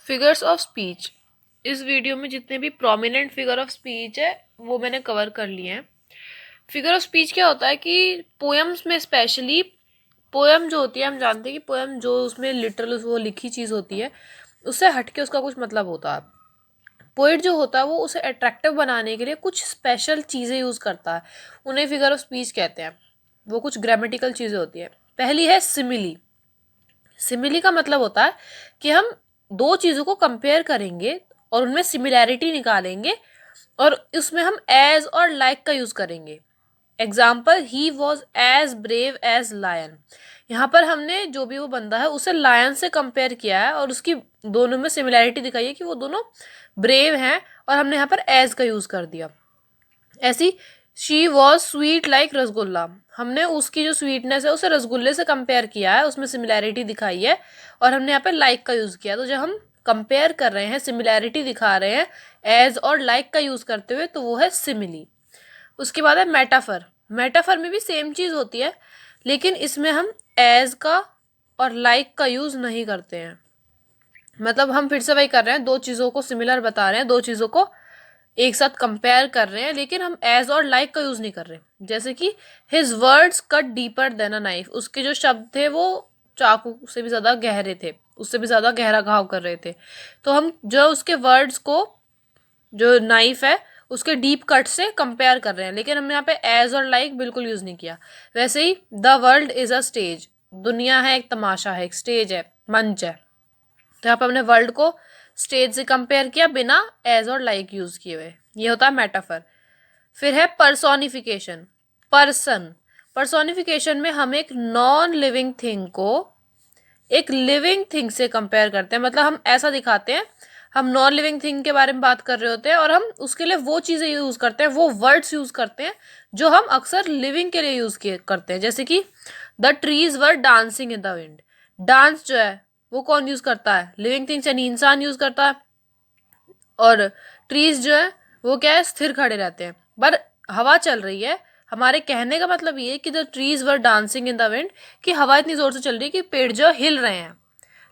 Figures of speech. इस video में जितने भी प्रोमिनेंट फिगर ऑफ स्पीच है वो मैंने कवर कर लिए हैं। फिगर ऑफ स्पीच क्या होता है कि पोएम्स में स्पेशली पोएम जो होती है, हम जानते हैं कि पोएम जो उसमें लिटरल वो लिखी चीज़ होती है उससे हटके उसका कुछ मतलब होता है। पोइट जो होता है वो उसे अट्रैक्टिव बनाने के लिए कुछ स्पेशल चीज़ें यूज़ करता है, उन्हें फिगर ऑफ स्पीच कहते हैं। वो कुछ ग्रामेटिकल चीज़ें होती है। पहली है सिमिली। सिमिली का मतलब होता है कि हम दो चीज़ों को कंपेयर करेंगे और उनमें सिमिलैरिटी निकालेंगे और उसमें हम एज और लाइक का यूज़ करेंगे। Example, he was as brave as lion. यहाँ पर हमने जो भी वो बंदा है उसे लायन से कंपेयर किया है और उसकी दोनों में सिमिलैरिटी दिखाई है कि वो दोनों ब्रेव हैं, और हमने यहाँ पर एज का यूज़ कर दिया। ऐसी she was sweet like rasgulla, हमने उसकी जो स्वीटनेस है उसे रसगुल्ले से कंपेयर किया है, उसमें सिमिलैरिटी दिखाई है और हमने यहाँ पे लाइक का यूज़ किया। तो जब हम कंपेयर कर रहे हैं, सिमिलैरिटी दिखा रहे हैं एज और लाइक का यूज़ करते हुए, तो वो है सिमिली। उसके बाद है मेटाफर। मेटाफर में भी सेम चीज़ होती है, लेकिन इसमें हम एज का और लाइक का यूज़ नहीं करते हैं। मतलब हम फिर से वही कर रहे हैं, दो चीज़ों को सिमिलर बता रहे हैं, दो चीज़ों को एक साथ कंपेयर कर रहे हैं, लेकिन हम एज और लाइक का यूज़ नहीं कर रहे। जैसे कि his words cut deeper than a knife, उसके जो शब्द थे वो चाकू से भी ज़्यादा गहरे थे, उससे भी ज़्यादा गहरा घाव कर रहे थे। तो हम जो उसके वर्ड्स को, जो नाइफ है उसके डीप कट से कंपेयर कर रहे हैं, लेकिन हमने यहाँ पे एज और लाइक बिल्कुल यूज़ नहीं किया। वैसे ही the world is a stage, दुनिया है एक तमाशा है, एक स्टेज है, मंच है। तो यहाँ पर हमने वर्ल्ड को स्टेज से कंपेयर किया बिना एज और लाइक यूज़ किए हुए। ये होता है मेटाफर। फिर है पर्सोनिफिकेशन। पर्सन, पर्सोनिफिकेशन में हम एक नॉन लिविंग थिंग को एक लिविंग थिंग से कंपेयर करते हैं। मतलब हम ऐसा दिखाते हैं, हम नॉन लिविंग थिंग के बारे में बात कर रहे होते हैं और हम उसके लिए वो चीज़ें यूज़ करते हैं, वो वर्ड्स यूज़ करते हैं जो हम अक्सर लिविंग के लिए यूज़ करते हैं। जैसे कि the trees were dancing in the wind. Dance जो है वो कौन यूज़ करता है? लिविंग थिंग्स यानी इंसान यूज़ करता है। और ट्रीज जो है वो क्या है, स्थिर खड़े रहते हैं। पर हवा चल रही है, हमारे कहने का मतलब ये है कि the trees were dancing in the wind, कि हवा इतनी जोर से चल रही है कि पेड़ जो हिल रहे हैं,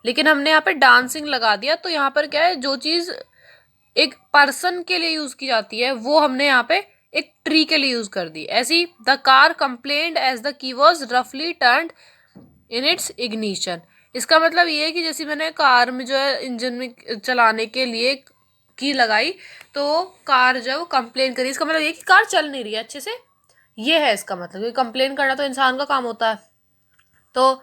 लेकिन हमने यहाँ पे डांसिंग लगा दिया। तो यहाँ पर क्या है, जो चीज़ एक पर्सन के लिए यूज़ की जाती है वो हमने यहाँ पे एक ट्री के लिए यूज़ कर दी। As the car complained as the key was रफली टर्न्ड इन इट्स इग्निशन। इसका मतलब ये है कि जैसे मैंने कार में जो है इंजन में चलाने के लिए की लगाई, तो कार जो है वो कंप्लेन करी। इसका मतलब ये कि कार चल नहीं रही है अच्छे से, ये है इसका मतलब। क्योंकि कंप्लेन करना तो इंसान का काम होता है, तो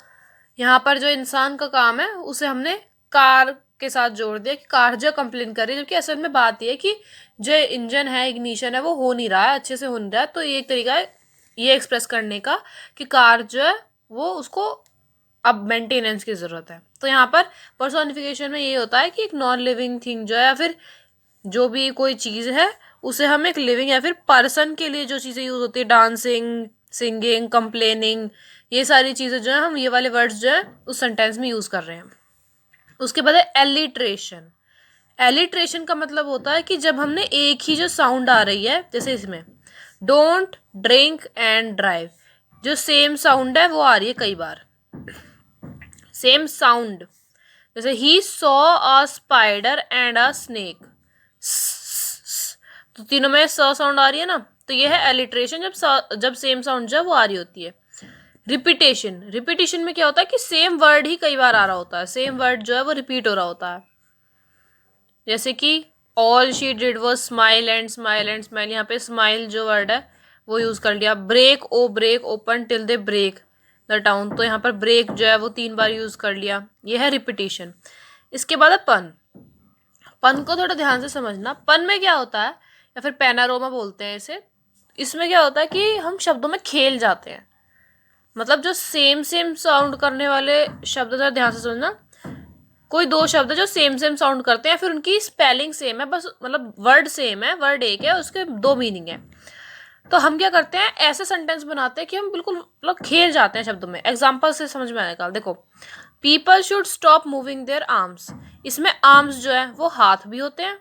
यहाँ पर जो इंसान का काम है उसे हमने कार के साथ जोड़ दिया कि कार जो कंप्लेन कर रही है। जबकि असल में बात यह है कि जो इंजन है, इग्निशन है, वो हो नहीं रहा है, अच्छे से हो नहीं रहा है। तो ये एक तरीका है ये एक्सप्रेस करने का कि कार जो है वो उसको अब मेंटेनेंस की ज़रूरत है। तो यहाँ पर पर्सोनिफिकेशन में ये होता है कि एक नॉन लिविंग थिंग जो है या फिर जो भी कोई चीज़ है उसे हम एक लिविंग या फिर पर्सन के लिए जो चीज़ें यूज़ होती है, डांसिंग, सिंगिंग, कंप्लेनिंग, ये सारी चीज़ें जो है हम ये वाले वर्ड्स जो है उस सेंटेंस में यूज़ कर रहे हैं। उसके बाद है एलिट्रेशन। एलिट्रेशन का मतलब होता है कि जब हमने एक ही जो साउंड आ रही है, जैसे इसमें डोंट ड्रिंक एंड ड्राइव, जो सेम साउंड है वो आ रही है कई बार, सेम साउंड। जैसे he saw a spider and a snake, तो तीनों में स साउंड आ रही है ना, तो ये है एलिट्रेशन, जब सेम साउंड जो है वो आ रही होती है। रिपीटेशन, रिपीटेशन में क्या होता है कि सेम वर्ड ही कई बार आ रहा होता है, सेम वर्ड जो है वो रिपीट हो रहा होता है। जैसे कि all she did was smile and smile and smile, यहाँ पे स्माइल जो वर्ड है वो यूज़ कर लिया। Break o break open till they break the town, तो यहाँ पर ब्रेक जो है वो 3 बार यूज़ कर लिया, ये है रिपीटेशन। इसके बाद है पन। पन को थोड़ा ध्यान से समझना। पन में क्या होता है, या फिर पैनारोमा बोलते हैं इसे, इसमें क्या होता है कि हम शब्दों में खेल जाते हैं। मतलब जो सेम सेम साउंड करने वाले शब्द, जरा ध्यान से समझना, कोई दो शब्द है जो सेम सेम साउंड करते हैं, फिर उनकी स्पेलिंग सेम है, बस मतलब वर्ड सेम है, वर्ड एक है, उसके दो मीनिंग है। तो हम क्या करते हैं, ऐसे सेंटेंस बनाते हैं कि हम बिल्कुल मतलब खेल जाते हैं शब्दों में। एग्जाम्पल से समझ में आएगा। देखो, people should stop moving there arms, इसमें आर्म्स जो है वो हाथ भी होते हैं,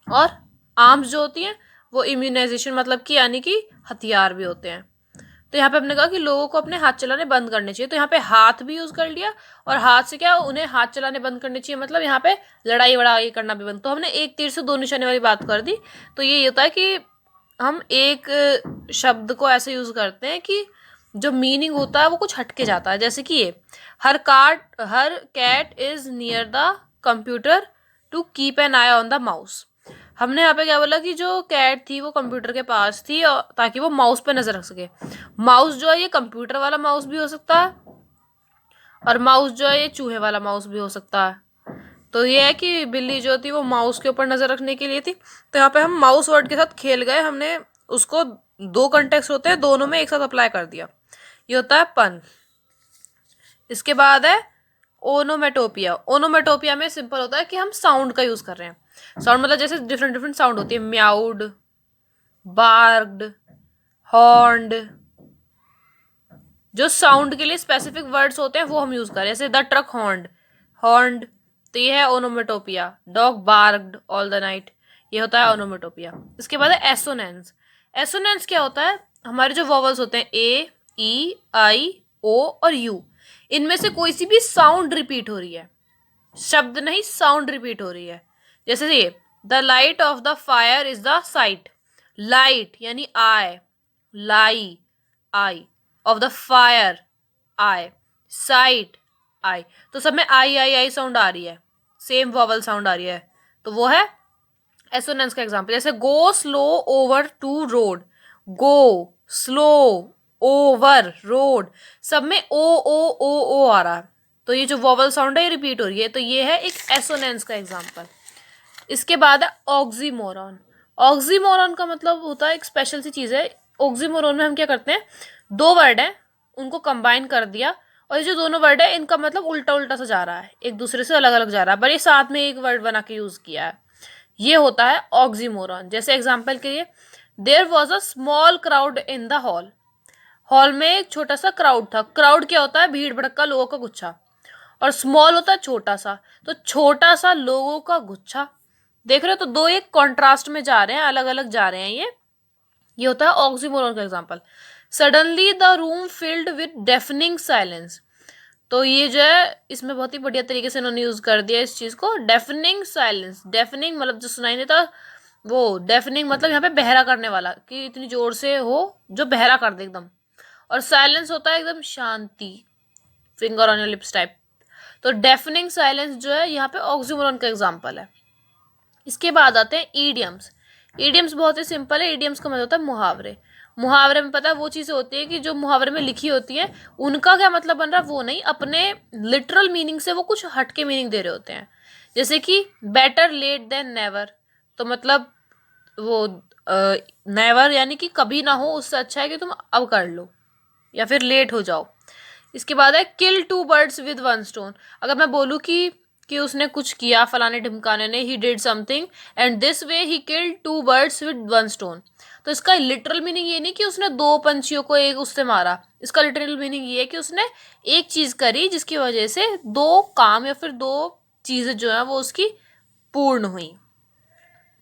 और आर्म्स जो होती हैं वो इम्यूनाइजेशन मतलब कि यानी कि हथियार भी होते हैं। तो यहाँ पे हमने कहा कि लोगों को अपने हाथ चलाने बंद करने चाहिए, तो यहाँ पे हाथ भी यूज कर लिया, और हाथ से क्या, उन्हें हाथ चलाने बंद करने चाहिए, मतलब यहाँ पे लड़ाई वड़ाई करना भी बंद। तो हमने एक तीर से दो निशाने वाली बात कर दी। तो ये होता है कि हम एक शब्द को ऐसे यूज करते हैं कि जो मीनिंग होता है वो कुछ हटके जाता है। जैसे कि ये, her cat is near the computer to keep an eye on the mouse. हमने यहाँ पे क्या बोला कि जो कैट थी वो कंप्यूटर के पास थी, और ताकि वो माउस पे नजर रख सके। माउस जो है ये कंप्यूटर वाला माउस भी हो सकता है, और माउस जो है ये चूहे वाला माउस भी हो सकता है। तो ये है कि बिल्ली जो थी वो माउस के ऊपर नजर रखने के लिए थी। तो यहाँ पे हम माउस वर्ड के साथ खेल गए, हमने उसको दो कंटेक्स्ट होते हैं, दोनों में एक साथ अप्लाई कर दिया। ये होता है पन। इसके बाद है ओनोमेटोपिया। ओनोमेटोपिया में सिंपल होता है कि हम साउंड का यूज कर रहे हैं। साउंड मतलब जैसे डिफरेंट डिफरेंट साउंड होती है, म्याउड, बार्ग्ड, हॉर्न्ड। जो साउंड के लिए स्पेसिफिक वर्ड्स होते हैं वो हम यूज करें, जैसे द ट्रक हॉर्न्ड, हॉर्न्ड। तो ये है onomatopoeia. Dog barked all the night, ये होता है ओनोमेटोपिया। इसके बाद है एसोनेंस। एसोनेंस क्या होता है, हमारे जो वॉवल्स होते हैं ए, ई, आई, ओ और यू, इनमें से कोई सी भी साउंड रिपीट हो रही है, शब्द नहीं साउंड रिपीट हो रही है। जैसे ये, the light of the fire is the sight. Light यानी आई, लाई I, of the fire I, sight I. तो सब में आई साउंड आ रही है, सेम वॉवल साउंड आ रही है, तो वो है एसोनेंस का एग्जांपल। जैसे go slow over to road, go slow over road, सब में ओ आ रहा है, तो ये जो वॉवल साउंड है ये रिपीट हो रही है, तो ये है एक एसोनेंस का एग्जांपल। इसके बाद है ऑक्सीमोरॉन। ऑक्सीमोरॉन का मतलब होता है एक स्पेशल सी चीज है। ऑक्सीमोरॉन में हम क्या करते हैं, दो वर्ड है उनको कंबाइन कर दिया, और ये जो दोनों वर्ड है इनका मतलब उल्टा उल्टा सा जा रहा है, एक दूसरे से अलग अलग जा रहा है, पर ये साथ में एक वर्ड बना के यूज किया है, ये होता है ऑक्सीमोरॉन। जैसे एग्जाम्पल के लिए, there was a small crowd in the hall. Hall में एक छोटा सा क्राउड था। क्राउड क्या होता है, भीड़ भड़का लोगों का गुच्छा, और स्मॉल होता है छोटा सा, तो छोटा सा लोगों का गुच्छा। देख रहे हो, तो दो एक कॉन्ट्रास्ट में जा रहे हैं, अलग अलग जा रहे हैं। ये होता है ऑक्सीमोरॉन का example. Suddenly the room filled with deafening silence. तो ये जो है इसमें बहुत ही बढ़िया तरीके से इन्होंने यूज कर दिया इस चीज को, डेफनिंग साइलेंस। डेफनिंग मतलब जो सुनाई नहीं था, वो डेफनिंग मतलब यहाँ पे बहरा करने वाला, कि इतनी जोर से हो जो बहरा कर दे एकदम। और साइलेंस होता है एकदम शांति, finger on your lips type. तो डेफनिंग साइलेंस जो है यहाँ पे ऑक्सीमोरॉन का एग्जांपल है। इसके बाद आते हैं ईडियम्स। ईडियम्स बहुत ही सिंपल है। ईडियम्स का मतलब होता है मुहावरे। मुहावरे में पता है वो चीज़ें होती है कि जो मुहावरे में लिखी होती है उनका क्या मतलब बन रहा है वो नहीं, अपने लिटरल मीनिंग से वो कुछ हटके मीनिंग दे रहे होते हैं। जैसे कि बेटर लेट देन नेवर, तो मतलब वो नेवर यानी कि कभी ना हो, उससे अच्छा है कि तुम अब कर लो या फिर लेट हो जाओ। इसके बाद है kill two birds with one stone. अगर मैं बोलूँ कि उसने कुछ किया, फलाने ढिमकाने ने, he did something and this way he killed two birds with one stone, तो इसका लिटरल मीनिंग ये नहीं कि उसने दो पंछियों को एक उससे मारा। इसका लिटरल मीनिंग ये है कि उसने एक चीज करी जिसकी वजह से दो काम या फिर दो चीजें जो है वो उसकी पूर्ण हुई।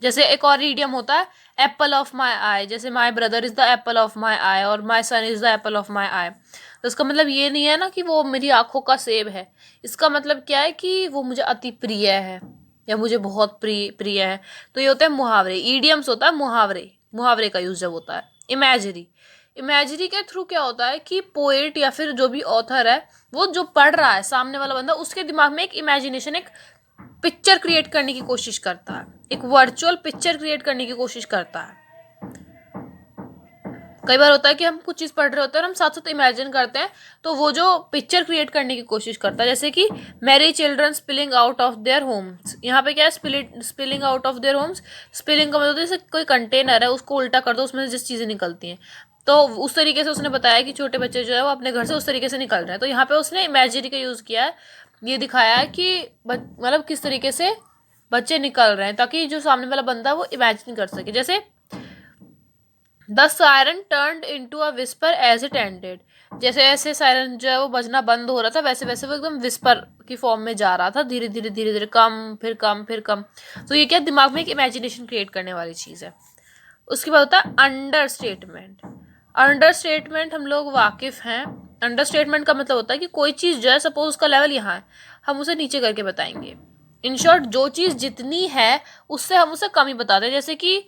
जैसे एक और इडियम होता है एप्पल ऑफ माई आई। जैसे my brother is the apple of my eye, और my son is the apple of my eye. तो इसका मतलब ये नहीं है ना कि वो मेरी आंखों का सेब है। इसका मतलब क्या है कि वो मुझे अति प्रिय है या मुझे बहुत प्रिय है। तो ये होता है मुहावरे। ईडियम्स होता है मुहावरे, मुहावरे का यूज जब होता है। इमेजरी, इमेजरी के थ्रू क्या होता है कि पोएट या फिर जो भी ऑथर है वो जो पढ़ रहा है सामने वाला बंदा, उसके दिमाग में एक इमेजिनेशन, एक पिक्चर क्रिएट करने की कोशिश करता है, एक वर्चुअल पिक्चर क्रिएट करने की कोशिश करता है। कई बार होता है कि हम कुछ चीज पढ़ रहे होते हैं और हम साथ साथ इमेजिन करते हैं, तो वो जो पिक्चर क्रिएट करने की कोशिश करता है। जैसे कि Mary children spilling out of their homes, यहाँ पे क्या है, spilling out of their homes. Spilling का मतलब जैसे कोई कंटेनर है उसको उल्टा कर दो, उसमें से जिस चीजें निकलती हैं, तो उस तरीके से उसने बताया कि छोटे बच्चे जो है वो अपने घर से उस तरीके से निकल रहे हैं। तो यहाँ पे उसने इमेजिनरी का यूज किया है, ये दिखाया है कि मतलब किस तरीके से बच्चे निकल रहे हैं, ताकि जो सामने वाला बंदा वो इमेजिन कर सके। जैसे the siren turned into a whisper as it ended, जैसे ऐसे सायरन जो है वो बजना बंद हो रहा था वैसे वैसे वो एकदम विस्पर की फॉर्म में जा रहा था, धीरे धीरे धीरे धीरे, कम फिर कम फिर कम। तो ये क्या, दिमाग में एक इमेजिनेशन क्रिएट करने वाली चीज़ है। उसके बाद होता है अंडर स्टेटमेंट। अंडर स्टेटमेंट हम लोग वाकिफ हैं। अंडर स्टेटमेंट का मतलब होता है कि कोई चीज़ जो है, सपोज उसका लेवल यहाँ है, हम उसे नीचे करके बताएंगे। इन शॉर्ट, जो चीज़ जितनी है उससे हम उसे कम ही बताते हैं। जैसे कि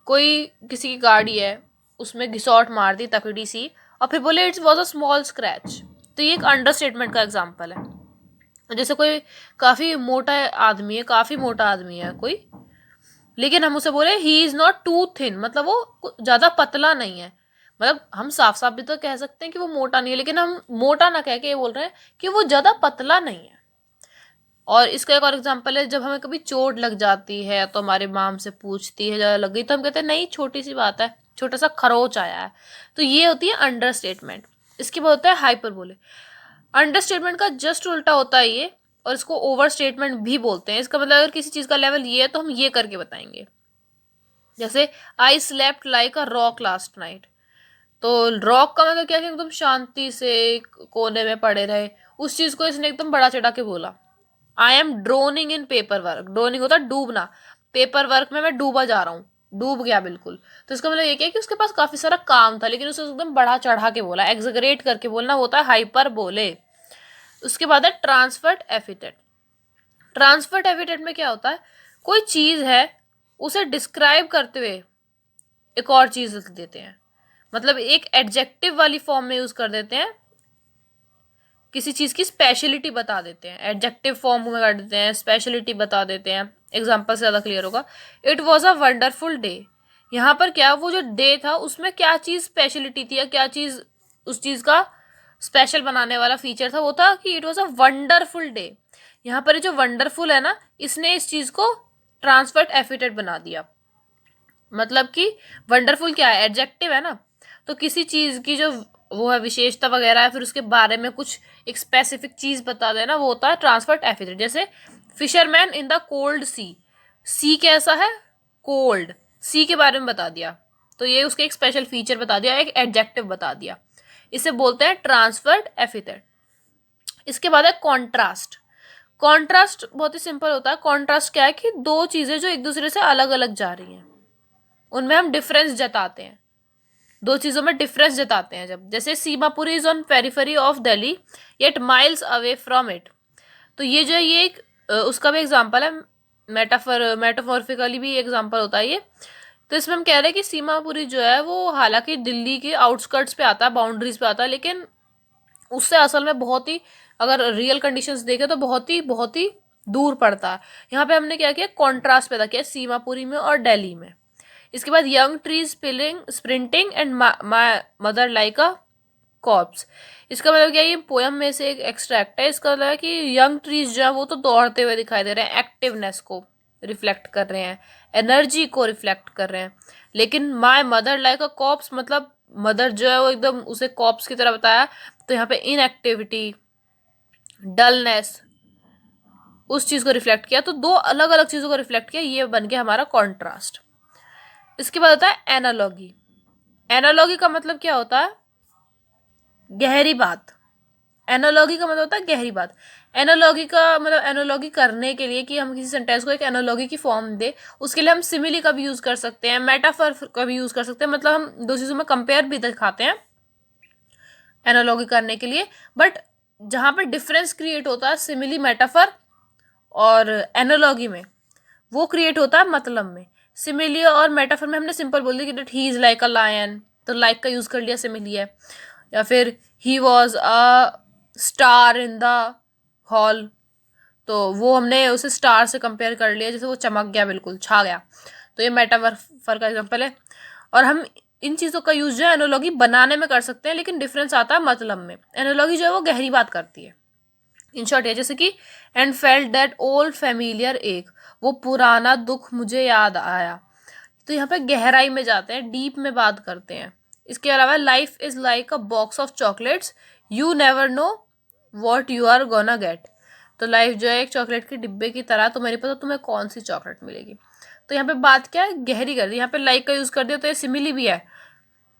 कोई किसी की गाड़ी है, उसमें घिसौट मार दी तकड़ी सी, और फिर बोले it's was a small scratch, तो ये एक अंडर स्टेटमेंट का एग्जाम्पल है। जैसे कोई काफ़ी मोटा आदमी है, काफ़ी मोटा आदमी है कोई, लेकिन हम उसे बोले he is not too thin, मतलब वो ज़्यादा पतला नहीं है। मतलब हम साफ साफ भी तो कह सकते हैं कि वो मोटा नहीं है, लेकिन हम मोटा ना कह के ये बोल रहे हैं कि वो ज़्यादा पतला नहीं है। और इसका एक और एग्जांपल है, जब हमें कभी चोट लग जाती है तो हमारी माँ हमसे पूछती है ज़्यादा लग गई, तो हम कहते हैं नहीं छोटी सी बात है, छोटा सा खरोच आया है। तो ये होती है अंडर स्टेटमेंट। इसके बाद होता है हाइपरबोले। अंडर स्टेटमेंट का जस्ट उल्टा होता है ये, और इसको ओवर स्टेटमेंट भी बोलते हैं। इसका मतलब अगर किसी चीज़ का लेवल ये है तो हम ये करके बताएंगे। जैसे I slept like a rock last night, तो रॉक का मतलब क्या है कि एकदम शांति से कोने में पड़े रहे, उस चीज को इसने एकदम बड़ा चढ़ा के बोला। I am droning in paper work, droning होता है डूबना, पेपर वर्क में मैं डूबा जा रहा हूँ, डूब गया बिल्कुल। तो इसका मतलब ये क्या है कि उसके पास काफी सारा काम था, लेकिन उसे एकदम बड़ा चढ़ा के बोला, एग्जगरेट करके बोलना होता है हाइपर बोले। उसके बाद है ट्रांसफर्ड एफिटेट। ट्रांसफर्ड एफिटेट में क्या होता है, कोई चीज है उसे डिस्क्राइब करते हुए एक और चीज लिख देते हैं, मतलब एक एडजेक्टिव वाली फॉर्म में यूज कर देते हैं, किसी चीज की स्पेशलिटी बता देते हैं, एडजेक्टिव फॉर्म में कर देते हैं, स्पेशलिटी बता देते हैं। एग्जाम्पल से ज़्यादा क्लियर होगा। It was a wonderful day, यहाँ पर क्या वो जो डे था उसमें क्या चीज़ स्पेशलिटी थी, या क्या चीज़ उस चीज़ का स्पेशल बनाने वाला फीचर था, वो था कि it was a wonderful day. यहाँ पर जो वंडरफुल है ना, इसने इस चीज़ को ट्रांसफर्ड एफिटेट बना दिया। मतलब कि वंडरफुल क्या है, एडजेक्टिव है ना, तो किसी चीज की जो वो है विशेषता वगैरह है, फिर उसके बारे में कुछ एक स्पेसिफिक चीज बता देना, वो होता है ट्रांसफर्ड एफिडेविट। जैसे फिशरमैन इन द कोल्ड सी, सी कैसा है, कोल्ड, सी के बारे में बता दिया, तो ये उसके एक स्पेशल फीचर बता दिया, एक एडजेक्टिव बता दिया, इसे बोलते हैं ट्रांसफर्ड एफिडेविट। इसके बाद है कॉन्ट्रास्ट। कॉन्ट्रास्ट बहुत ही सिंपल होता है। कॉन्ट्रास्ट क्या है कि दो चीजें जो एक दूसरे से अलग अलग जा रही हैं, उनमें हम डिफरेंस जताते हैं, दो चीजों में डिफरेंस जताते हैं। जब जैसे Seemapuri is on periphery of Delhi yet miles away from it, तो ये जो है ये एक उसका भी एग्जांपल है, मेटाफॉरिकली भी एग्जांपल होता है ये। तो इसमें हम कह रहे हैं कि सीमापुरी जो है वो हालांकि दिल्ली के आउटस्कर्ट्स पे आता है, बाउंड्रीज पे आता है, लेकिन उससे असल में बहुत ही, अगर रियल कंडीशंस देखें तो बहुत ही दूर पड़ता है। यहाँ पे हमने क्या किया, कॉन्ट्रास्ट पैदा किया सीमापुरी में और दिल्ली में। इसके बाद young trees sprinting and my mother like a corps. इसका मतलब क्या है, ये पोयम में से एक एक्सट्रैक्ट है। इसका मतलब है कि यंग ट्रीज जो है वो तो दौड़ते हुए दिखाई दे रहे हैं, एक्टिवनेस को रिफ्लेक्ट कर रहे हैं, एनर्जी को रिफ्लेक्ट कर रहे हैं। लेकिन my mother like a cops, मतलब मदर जो है वो एकदम उसे कॉप्स की तरह बताया, तो यहाँ पे इनएक्टिविटी, डलनेस, उस चीज को रिफ्लेक्ट किया। तो दो अलग अलग चीजों को रिफ्लेक्ट किया, ये बन गया हमारा कॉन्ट्रास्ट। इसके बाद होता है एनालॉगी। एनालॉगी का मतलब क्या होता है, गहरी बात। एनालॉगी का मतलब होता है गहरी बात। एनालॉगी का मतलब एनालॉगी करने के लिए कि हम किसी सेंटेंस को एक एनालॉगी की फॉर्म दे, उसके लिए हम सिमिली का भी यूज कर सकते हैं, मेटाफर का भी यूज कर सकते हैं, मतलब हम दो चीजों में कंपेयर भी दिखाते हैं एनालॉगी करने के लिए। बट जहां पर डिफरेंस क्रिएट होता है सिमिली, मेटाफर और एनालॉगी में, वो क्रिएट होता है मतलब में। सिमिली और मेटाफर में हमने सिंपल बोल दिया कि he is like a lion, तो लाइक का यूज कर लिया, सिमिली है। या फिर he was a star in the hall, तो वो हमने उसे स्टार से कंपेयर कर लिया, जैसे वो चमक गया, बिल्कुल छा गया, तो ये मेटाफर का एग्जाम्पल है। और हम इन चीज़ों का यूज जो है एनोलॉजी बनाने में कर सकते हैं, लेकिन डिफरेंस आता है मतलब में। एनोलॉजी जो है वो गहरी बात करती है। इन शॉर्ट है जैसे कि and felt that old familiar एक, वो पुराना दुख मुझे याद आया, तो यहाँ पे गहराई में जाते हैं, डीप में बात करते हैं। इसके अलावा life is like a box of chocolates, you never know what you are gonna get, तो लाइफ जो है एक चॉकलेट के डिब्बे की तरह, तो मेरे पता तुम्हें कौन सी चॉकलेट मिलेगी। तो यहाँ पे बात क्या है, गहरी कर दी। यहाँ पे लाइक का यूज कर दिया तो ये सिमिली भी है,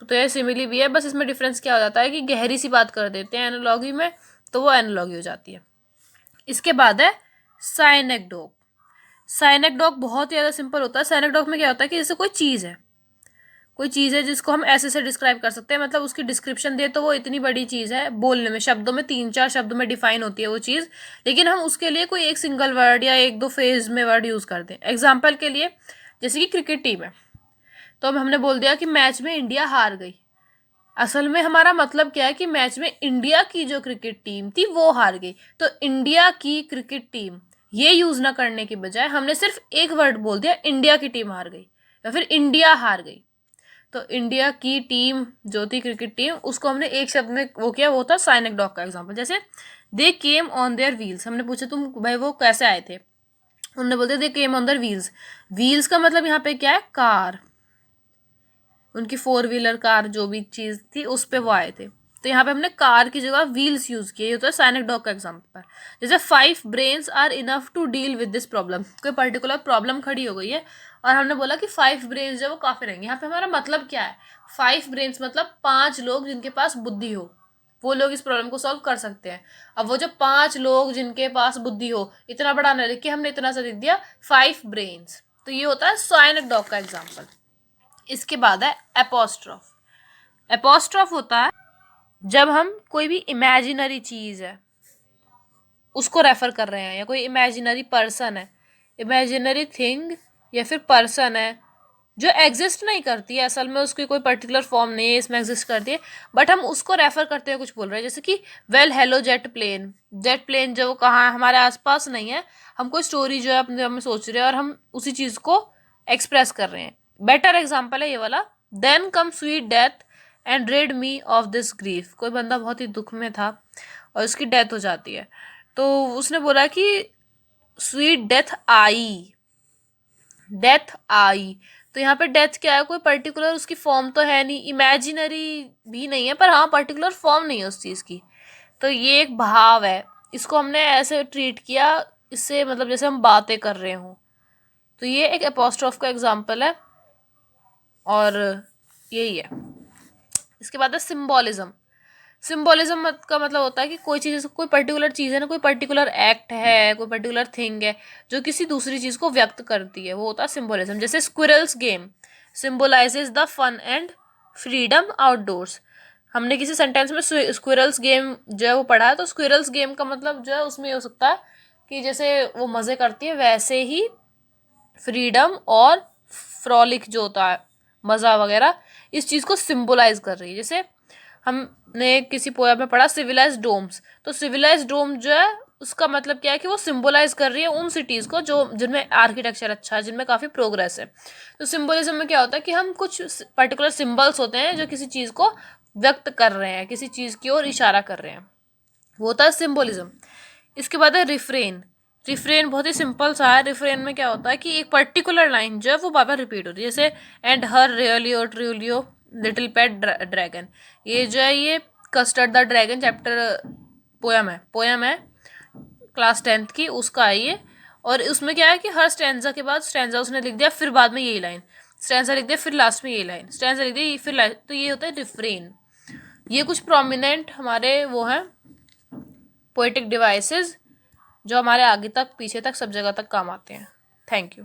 तो ये सिमिली भी है, बस इसमें डिफरेंस क्या हो जाता है कि गहरी सी बात कर देते हैं एनालॉगी में, तो वो एनालॉगी हो जाती है। इसके बाद है साइनेक्डोक। साइनेक्डोक बहुत ही ज़्यादा सिंपल होता है। साइनेक्डोक में क्या होता है कि जैसे कोई चीज़ है, कोई चीज़ है जिसको हम ऐसे से डिस्क्राइब कर सकते हैं, मतलब उसकी डिस्क्रिप्शन दे तो वो इतनी बड़ी चीज़ है, बोलने में शब्दों में 3-4 शब्दों में डिफाइन होती है वो चीज़, लेकिन हम उसके लिए कोई एक सिंगल वर्ड या 1-2 फेज में वर्ड यूज़ करते हैं। एग्जाम्पल के लिए जैसे कि क्रिकेट टीम है, तो अब हमने बोल दिया कि मैच में इंडिया हार गई। असल में हमारा मतलब क्या है कि मैच में इंडिया की जो क्रिकेट टीम थी वो हार गई। तो इंडिया की क्रिकेट टीम ये यूज़ ना करने की बजाय हमने सिर्फ एक वर्ड बोल दिया, इंडिया की टीम हार गई या फिर इंडिया हार गई। तो इंडिया की टीम जो थी क्रिकेट टीम, उसको हमने एक शब्द में वो किया, वो था साइनिक डॉग का एग्जाम्पल। जैसे दे केम ऑन देयर व्हील्स, हमने पूछा तुम भाई वो कैसे आए थे, उन्होंने बोलते they came on their wheels. Wheels का मतलब यहाँ पे क्या है, कार, उनकी 4 व्हीलर कार जो भी चीज़ थी उस पर वो आए थे। तो यहाँ पे हमने कार की जगह व्हील्स यूज़ किए। ये तो है साइनिक डॉग का एग्जाम्पल। जैसे 5 brains are enough to deal with this problem, कोई पर्टिकुलर प्रॉब्लम खड़ी हो गई है और हमने बोला कि 5 ब्रेन्स जो वो काफ़ी रहेंगे। यहाँ पे हमारा मतलब क्या है, 5 ब्रेन्स मतलब 5 लोग जिनके पास बुद्धि हो, वो लोग इस प्रॉब्लम को सॉल्व कर सकते हैं। अब वो जो 5 लोग जिनके पास बुद्धि हो, इतना बड़ा ना लिख के हमने इतना सा लिख दिया 5 ब्रेन्स। तो ये होता है साइनिक डॉग का एग्जाम्पल। इसके बाद है एपोस्ट्रॉफ। एपोस्ट्रॉफ होता है जब हम कोई भी इमेजिनरी चीज़ है उसको रेफर कर रहे हैं, या कोई इमेजिनरी पर्सन है, इमेजिनरी थिंग या फिर पर्सन है जो एग्जिस्ट नहीं करती है, असल में उसकी कोई पर्टिकुलर फॉर्म नहीं है, इसमें एग्जिस्ट करती है, बट हम उसको रेफर करते हुए कुछ बोल रहे हैं। जैसे कि well hello jet plane, jet plane जो कहाँ है, हमारे आसपास नहीं है, हम कोई स्टोरी जो है अपने हम सोच रहे हैं और हम उसी चीज़ को एक्सप्रेस कर रहे हैं। बेटर एग्जाम्पल है ये वाला, then come sweet death and rid me of this grief. कोई बंदा बहुत ही दुख में था और उसकी डेथ हो जाती है, तो उसने बोला कि स्वीट डेथ आई, डेथ आई। तो यहाँ पे डेथ क्या है, कोई पर्टिकुलर उसकी फॉर्म तो है नहीं, इमेजिनरी भी नहीं है, पर हाँ पर्टिकुलर फॉर्म नहीं है उस चीज़ की। तो ये एक भाव है, इसको हमने ऐसे ट्रीट किया, इससे मतलब जैसे हम बातें कर रहे हों। तो ये एक एपोस्ट्रोफ का एग्जाम्पल है और यही है। इसके बाद है सिम्बोलिज्म। सिम्बोलिज्म का मतलब होता है कि कोई चीज़, कोई पर्टिकुलर चीज़ है ना, कोई पर्टिकुलर एक्ट है, कोई पर्टिकुलर थिंग है जो किसी दूसरी चीज़ को व्यक्त करती है, वो होता है सिम्बोलिज्म। जैसे squirrels game symbolises the fun and freedom outdoors. हमने किसी सेंटेंस में स्क्विरल्स गेम जो है वो पढ़ा है, तो स्क्विरल्स गेम का मतलब जो है उसमें ये हो सकता है कि जैसे वो मज़े करती है, वैसे ही फ्रीडम और फ्रॉलिक जो होता है मज़ा वगैरह, इस चीज़ को सिम्बोलाइज कर रही है। जैसे हमने किसी पोया में पढ़ा सिविलाइज डोम्स, तो सिविलाइज डोम जो है उसका मतलब क्या है कि वो सिम्बोलाइज कर रही है उन सिटीज़ को जो जिनमें आर्किटेक्चर अच्छा है, जिनमें काफ़ी प्रोग्रेस है। तो सिम्बोलिज्म में क्या होता है कि हम कुछ पर्टिकुलर सिम्बल्स होते हैं जो किसी चीज़ को व्यक्त कर रहे हैं, किसी चीज़ की ओर इशारा कर रहे हैं, वो होता है सिम्बोलिज्म। इसके बाद है रिफ्रेन। रिफ्रेन बहुत ही सिंपल सा है। रिफ्रेन में क्या होता है कि एक पर्टिकुलर लाइन जो है वो बार बार रिपीट होती है, जैसे एंड हर रियली और ट्रूलियो लिटिल पेट ड्रैगन। ये जो है ये custard the dragon chapter poem है क्लास 10th की, उसका है ये। और उसमें क्या है कि हर स्टैंजा के बाद स्टैंजा उसने लिख दिया, फिर बाद में यही लाइन, स्टैंजा लिख दिया, फिर लास्ट में यही लाइन, स्टैंजा लिख दिया, फिर लाइन। तो ये होता है रिफ्रेन। ये कुछ प्रोमिनेंट हमारे वो हैं पोएटिक डिवाइसेस जो हमारे आगे तक पीछे तक सब जगह तक काम आते हैं। Thank you.